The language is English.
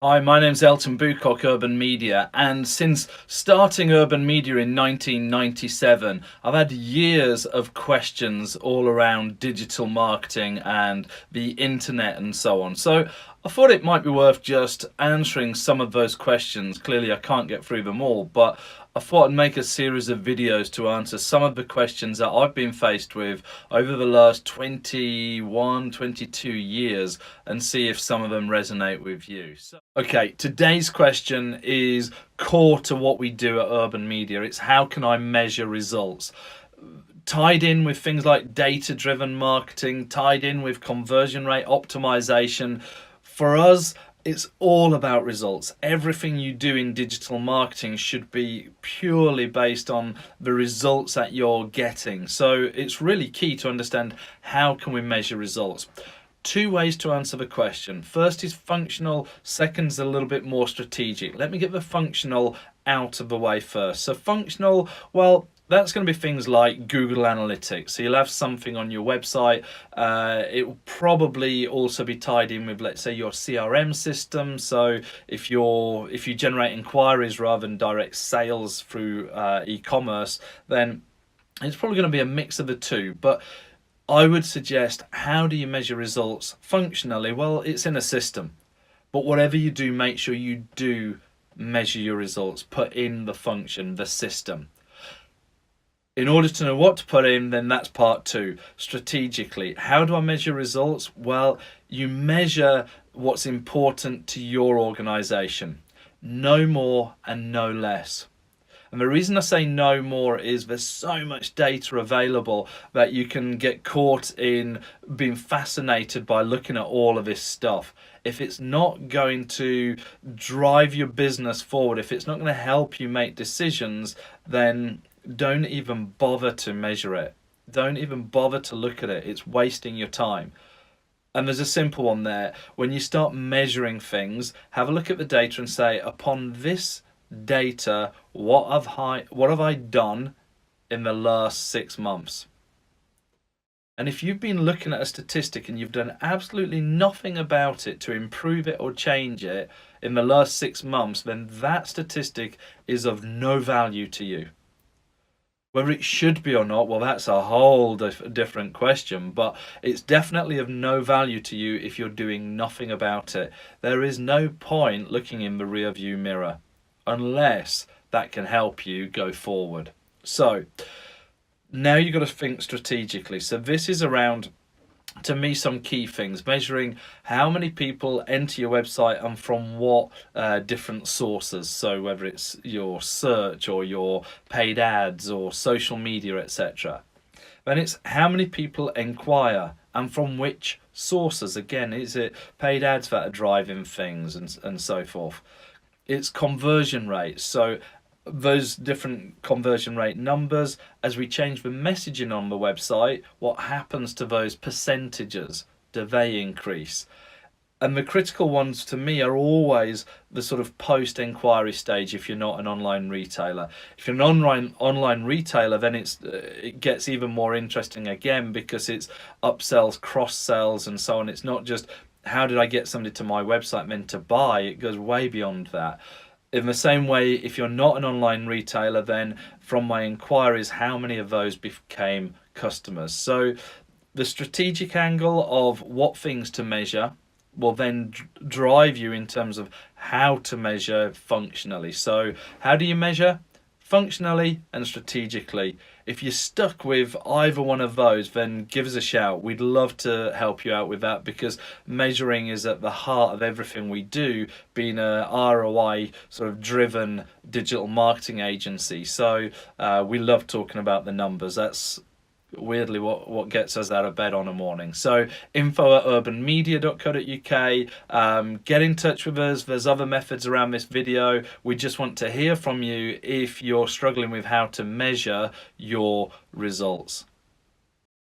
Hi, my name's Elton Bucock, Urban Media, and since starting Urban Media in 1997, I've had years of questions all around digital marketing and the internet and so on. So I thought it might be worth just answering some of those questions. Clearly, I can't get through them all, but I thought I'd make a series of videos to answer some of the questions that I've been faced with over the last 21, 22 years and see if some of them resonate with you. Okay, today's question is core to what we do at Urban Media. It's how can I measure results? Tied in with things like data-driven marketing, tied in with conversion rate optimization. For us, it's all about results. Everything you do in digital marketing should be purely based on the results that you're getting. So it's really key to understand how can we measure results. Two ways to answer the question. First is functional, second's a little bit more strategic. Let me get the functional out of the way first. So functional, well, that's going to be things like Google Analytics. So you'll have something on your website. It will probably also be tied in with, let's say, your CRM system. So if you generate inquiries rather than direct sales through e-commerce, then it's probably going to be a mix of the two. But I would suggest, how do you measure results functionally? Well, it's in a system. But whatever you do, make sure you do measure your results. Put in the function, the system. In order to know what to put in, then that's part two. Strategically, how do I measure results? Well, you measure what's important to your organization. No more and no less. And the reason I say no more is there's so much data available that you can get caught in being fascinated by looking at all of this stuff. If it's not going to drive your business forward, if it's not going to help you make decisions, then don't even bother to measure it. Don't even bother to look at it. It's wasting your time. And there's a simple one there. When you start measuring things, have a look at the data and say, upon this data, what have I done in the last 6 months? And if you've been looking at a statistic and you've done absolutely nothing about it to improve it or change it in the last 6 months, then that statistic is of no value to you. Whether it should be or not, well, that's a whole different question, but it's definitely of no value to you if you're doing nothing about it. There is no point looking in the rear view mirror unless that can help you go forward. So now you've got to think strategically. So this is around, to me, some key things: measuring how many people enter your website and from what different sources. So whether it's your search or your paid ads or social media, etc. Then it's how many people inquire and from which sources. Again, is it paid ads that are driving things and so forth? It's conversion rates. So those different conversion rate numbers, as we change the messaging on the website, what happens to those percentages? Do they increase? And the critical ones to me are always the sort of post-inquiry stage if you're not an online retailer. If you're an online retailer, then it gets even more interesting again, because it's upsells, cross-sells and so on. It's not just how did I get somebody to my website meant to buy? It goes way beyond that. In the same way, if you're not an online retailer, then from my inquiries, how many of those became customers? So the strategic angle of what things to measure will then drive you in terms of how to measure functionally. So how do you measure? Functionally and strategically. If you're stuck with either one of those, then give us a shout. We'd love to help you out with that, because measuring is at the heart of everything we do, being a ROI sort of driven digital marketing agency. So we love talking about the numbers. That's weirdly what gets us out of bed on a morning. So info@urbanmedia.co.uk. Get in touch with us. There's other methods around this video. We just want to hear from you if you're struggling with how to measure your results.